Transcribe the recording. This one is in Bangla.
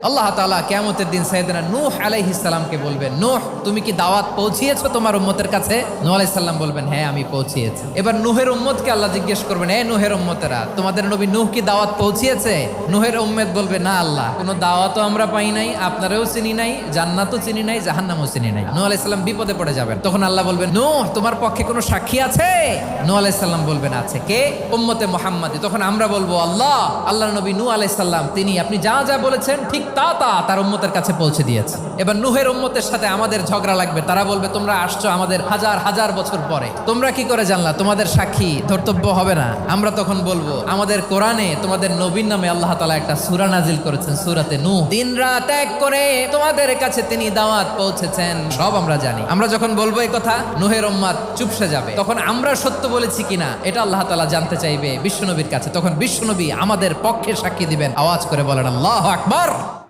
আল্লাহ তাআলা কিয়ামতের দিন সাইয়েদনা নূহ আলাইহিস সালামকে বলবেন, নূহ তুমি কি দাওয়াত পৌঁছিয়েছো তোমার উম্মতের কাছে? নূহ আলাইহিস সালাম বলবেন, হ্যাঁ আমি পৌঁছিয়েছি। এবার নূহের উম্মতকে আল্লাহ জিজ্ঞেস করবেন, হে নূহের উম্মতেরা, তোমাদের নবী নূহ কি দাওয়াত পৌঁছিয়েছে? নূহের উম্মত বলবে, না আল্লাহ, কোনো দাওয়াতও আমরা পাই নাই, আপনারাও চিনি নাই, জান্নাতও চিনি নাই, জাহান্নামও চিনি নাই। নূহ আলাইহিস সালাম বিপদে পড়ে যাবেন। তখন আল্লাহ বলবেন, নূহ তোমার পক্ষে কোনো সাক্ষী আছে? নূহ আলাইহিস সালাম বলবেন, আছে। কে? উম্মতে মুহাম্মাদি। তখন আমরা বলবো, আল্লাহর নবী নূহ আলাইহিস সালাম তিনি আপনি যা যা বলেছেন ঠিক তা তার উম্মতের কাছে পৌঁছে দিয়েছে। এবার নূহের উম্মতের সাথে আমাদের ঝগড়া লাগবে। তারা বলবে, তোমরা আসছো আমাদের হাজার হাজার বছর পরে, তোমরা কি করে জানলা? তোমাদের সাক্ষী ধর্তব্য হবে না? আমরা তখন বলবো, আমাদের কোরআনে তোমাদের নবীর নামে আল্লাহ তাআলা একটা সূরা নাজিল করেছেন, সূরাতে নূহ। দিন রাত এক করে তোমাদের কাছে তিনি দাওয়াত পৌঁছেছেন, সব আমরা জানি। আমরা যখন বলবো এই কথা, নূহের উম্মত চুপসে যাবে। তখন আমরা সত্য বলেছি কিনা এটা আল্লাহ তাআলা জানতে চাইবে বিশ্বনবীর কাছে। তখন বিশ্বনবী আমাদের পক্ষে সাক্ষী দিবেন। আওয়াজ করে বলেন আল্লাহু আকবার।